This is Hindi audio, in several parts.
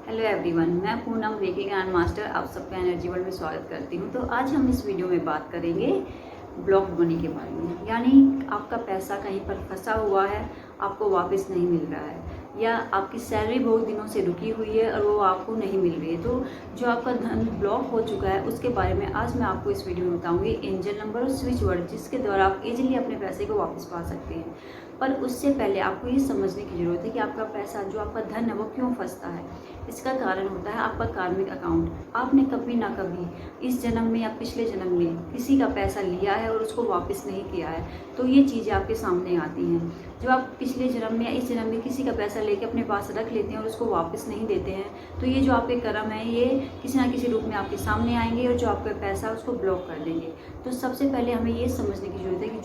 हेलो एवरीवन, मैं पूनम रेकी ग्रैंड मास्टर आप सबका एनर्जी वर्ल्ड में स्वागत करती हूँ। तो आज हम इस वीडियो में बात करेंगे ब्लॉक मनी के बारे में। यानी आपका पैसा कहीं पर फंसा हुआ है, आपको वापस नहीं मिल रहा है, या आपकी सैलरी बहुत दिनों से रुकी हुई है और वो आपको नहीं मिल रही है। तो जो आपका धन ब्लॉक हो चुका है उसके बारे में आज मैं आपको इस वीडियो में बताऊंगी एंजल नंबर और स्विच वर्ड, जिसके द्वारा आप इजीली अपने पैसे को वापस पा सकते हैं। पर उससे पहले आपको ये समझने की ज़रूरत है कि आपका पैसा, जो आपका धन है, वो क्यों फंसता है। इसका कारण होता है आपका कार्मिक अकाउंट। आपने कभी ना कभी इस जन्म में या पिछले जन्म में किसी का पैसा लिया है और उसको वापस नहीं किया है, तो ये चीज़ें आपके सामने आती हैं। जब आप पिछले जन्म में या इस जन्म में किसी का पैसा लेके अपने पास रख लेते हैं और उसको वापस नहीं देते हैं, तो ये जो आपके कर्म है ये किसी ना किसी रूप में आपके सामने आएंगे और जो आपका पैसा उसको ब्लॉक कर देंगे। तो सबसे पहले हमें ये समझने की ज़रूरत है कि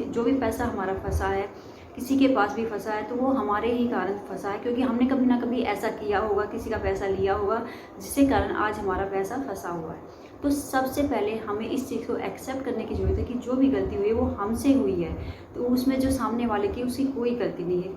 जो भी पैसा हमारा फंसा है, किसी के पास भी फंसा है, तो वो हमारे ही कारण फंसा है, क्योंकि हमने कभी ना कभी ऐसा किया होगा, किसी का पैसा लिया होगा जिसके कारण आज हमारा पैसा फंसा हुआ है। तो सबसे पहले हमें इस चीज़ को एक्सेप्ट करने की ज़रूरत है कि जो भी गलती हुई है वो हमसे हुई है। तो उसमें जो सामने वाले की उसकी कोई गलती नहीं है,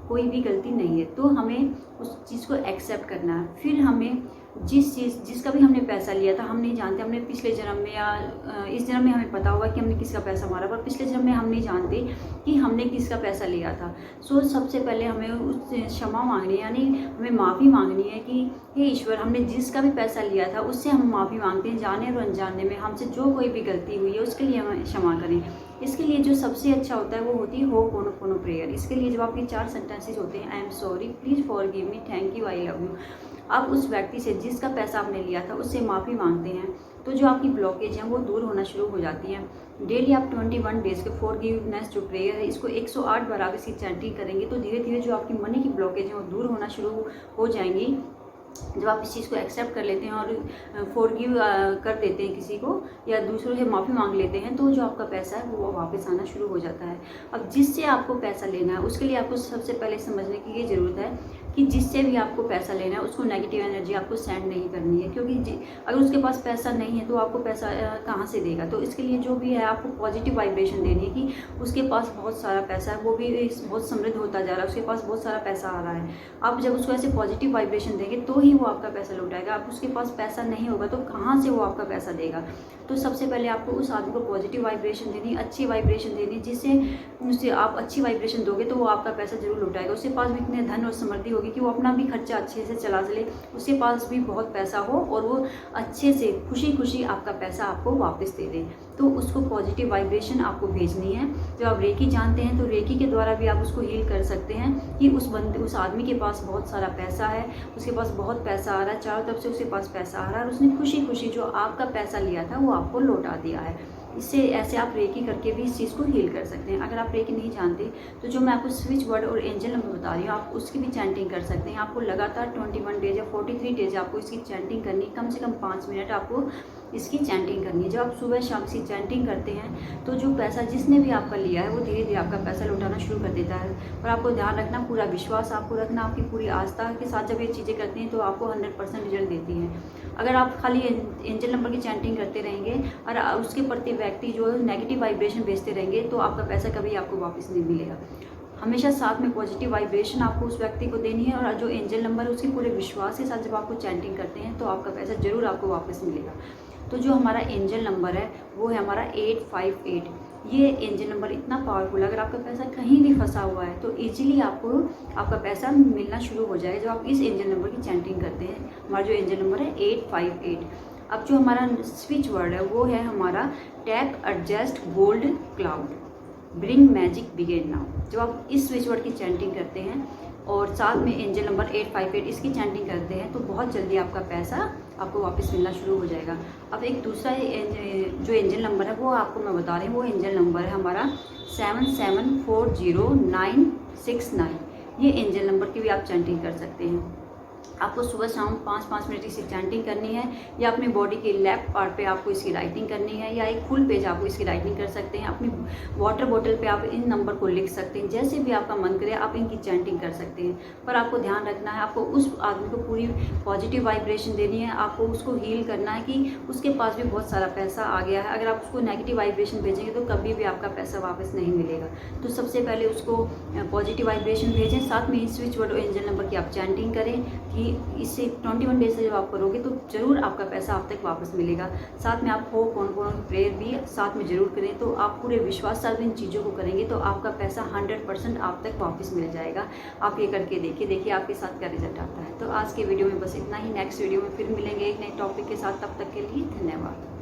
कोई भी गलती नहीं है। तो हमें उस चीज़ को एक्सेप्ट करना है। फिर हमें जिसका भी हमने पैसा लिया था, हम नहीं जानते, हमने पिछले जन्म में या इस जन्म में हमें पता होगा कि हमने किसका पैसा मारा, पर पिछले जन्म में हम नहीं जानते कि हमने किसका पैसा लिया था। सो सबसे पहले हमें उससे क्षमा मांगनी है, यानी हमें माफ़ी मांगनी है कि हे ईश्वर, हमने जिसका भी पैसा लिया था उससे हम माफ़ी मांगते हैं। जाने और अनजाने में हमसे जो कोई भी गलती हुई है उसके लिए हमें क्षमा करें। इसके लिए जो सबसे अच्छा होता है वो होती है होपोनोपोनो प्रेयर। इसके लिए जब आपके 4 सेंटेंसेस होते हैं, I am sorry, please forgive me, thank you, I love you, आप उस व्यक्ति से जिसका पैसा आपने लिया था उससे माफ़ी मांगते हैं, तो जो आपकी ब्लॉकेज हैं वो दूर होना शुरू हो जाती हैं। डेली आप 21 डेज़ के फॉरगिवनेस जो प्रेयर है, इसको 108 बार आप इसकी चैंटिंग करेंगे तो धीरे धीरे जो आपकी मनी की ब्लॉकेज है वो दूर होना शुरू हो जाएंगी। जब आप इस चीज़ को एक्सेप्ट कर लेते हैं और फॉरगिव कर देते हैं किसी को, या दूसरों से माफ़ी मांग लेते हैं, तो जो आपका पैसा है वो वापस आना शुरू हो जाता है। अब जिससे आपको पैसा लेना है उसके लिए आपको सबसे पहले समझने की ये ज़रूरत है कि जिससे भी आपको पैसा लेना है उसको नेगेटिव एनर्जी आपको सेंड नहीं करनी है, क्योंकि अगर उसके पास पैसा नहीं है तो आपको पैसा कहाँ से देगा। तो इसके लिए जो भी है आपको पॉजिटिव वाइब्रेशन देनी है कि उसके पास बहुत सारा पैसा है, वो भी बहुत समृद्ध होता जा रहा है, उसके पास बहुत सारा पैसा आ रहा है। आप जब उसको ऐसे पॉजिटिव वाइब्रेशन देंगे तो ही वो आपका पैसा लौटाएगा। अब उसके पास पैसा नहीं होगा तो कहाँ से वो आपका पैसा देगा। तो सबसे पहले आपको उस आदमी को पॉजिटिव वाइब्रेशन देनी, अच्छी वाइब्रेशन देनी, जिससे उससे आप अच्छी वाइब्रेशन दोगे तो वो आपका पैसा जरूर लौटाएगा। उसके पास भी इतने धन और समृद्धि होगी कि वो अपना भी खर्चा अच्छे से चला चले, उसके पास भी बहुत पैसा हो और वो अच्छे से खुशी खुशी आपका पैसा आपको वापस दे दे। तो उसको पॉजिटिव वाइब्रेशन आपको भेजनी है। जब आप रेकी जानते हैं तो रेकी के द्वारा भी आप उसको हील कर सकते हैं कि उस आदमी के पास बहुत सारा पैसा है, उसके पास बहुत पैसा आ रहा है, चारों तरफ से उसके पास पैसा आ रहा है और उसने खुशी खुशी जो आपका पैसा लिया था वो आपको लौटा दिया है। इससे ऐसे आप रेकी करके भी इस चीज़ को हील कर सकते हैं। अगर आप रेकी नहीं जानते तो जो मैं आपको स्विच वर्ड और एंजल नंबर बता रही हूँ, आप उसकी भी चैंटिंग कर सकते हैं। आपको लगातार 21 डेज या 43 डेज आपको इसकी चैंटिंग करनी, कम से कम 5 मिनट आपको इसकी चैंटिंग करनी है। जब आप सुबह शाम से चैंटिंग करते हैं तो जो पैसा जिसने भी आपका लिया है वो धीरे धीरे आपका पैसा लौटाना शुरू कर देता है। और आपको ध्यान रखना, पूरा विश्वास आपको रखना, आपकी पूरी आस्था के साथ जब ये चीज़ें करते हैं तो आपको 100% रिजल्ट देती हैं। अगर आप खाली एंजल नंबर की चैंटिंग करते रहेंगे और उसके प्रति व्यक्ति जो नेगेटिव वाइब्रेशन भेजते रहेंगे तो आपका पैसा कभी आपको वापस नहीं मिलेगा। हमेशा साथ में पॉजिटिव वाइब्रेशन आपको उस व्यक्ति को देनी है, और जो एंजल नंबर है उसके पूरे विश्वास के साथ जब आपको चैंटिंग करते हैं तो आपका पैसा जरूर आपको वापस मिलेगा। तो जो हमारा एंजल नंबर है वो है हमारा 858। ये एंजल नंबर इतना पावरफुल है, अगर आपका पैसा कहीं भी फंसा हुआ है तो इजीली आपको आपका पैसा मिलना शुरू हो जाएगा जब आप इस एंजल नंबर की चैंटिंग करते हैं। हमारा जो एंजल नंबर है 858। अब जो हमारा स्विच वर्ड है वो है हमारा tap adjust gold cloud, bring magic begin now. जब आप इस स्विच वर्ड की चैंटिंग करते हैं और साथ में एंजल नंबर 858 इसकी चैंटिंग करते हैं तो बहुत जल्दी आपका पैसा आपको वापस मिलना शुरू हो जाएगा। अब एक दूसरा जो एंजल नंबर है वो आपको मैं बता रही हूँ, वो एंजल नंबर है हमारा 77400969। ये एंजल नंबर की भी आप चैंटिंग कर सकते हैं। आपको सुबह शाम 5-5 मिनट इसकी चैंटिंग करनी है, या अपनी बॉडी के लेफ्ट पार्ट पे आपको इसकी राइटिंग करनी है, या एक फुल पेज आपको इसकी राइटिंग कर सकते हैं। अपनी वाटर बोतल पे आप इन नंबर को लिख सकते हैं, जैसे भी आपका मन करे आप इनकी चैंटिंग कर सकते हैं। पर आपको ध्यान रखना है, आपको उस आदमी को पूरी पॉजिटिव वाइब्रेशन देनी है, आपको उसको हील करना है कि उसके पास भी बहुत सारा पैसा आ गया है। अगर आप उसको नेगेटिव वाइब्रेशन भेजेंगे तो कभी भी आपका पैसा वापस नहीं मिलेगा। तो सबसे पहले उसको पॉजिटिव वाइब्रेशन भेजें, साथ में स्विच वर्ड और एंजल नंबर की आप चैंटिंग करें कि इससे 21 डेज से जब आप करोगे तो ज़रूर आपका पैसा आप तक वापस मिलेगा। साथ में आप होपॉनोपोनो प्रेयर भी साथ में ज़रूर करें। तो आप पूरे विश्वास साथ इन चीज़ों को करेंगे तो आपका पैसा 100% आप तक वापस मिल जाएगा। आप ये करके देखिए आपके साथ क्या रिजल्ट आता है। तो आज के वीडियो में बस इतना ही। नेक्स्ट वीडियो में फिर मिलेंगे एक नए टॉपिक के साथ। तब तक के लिए धन्यवाद।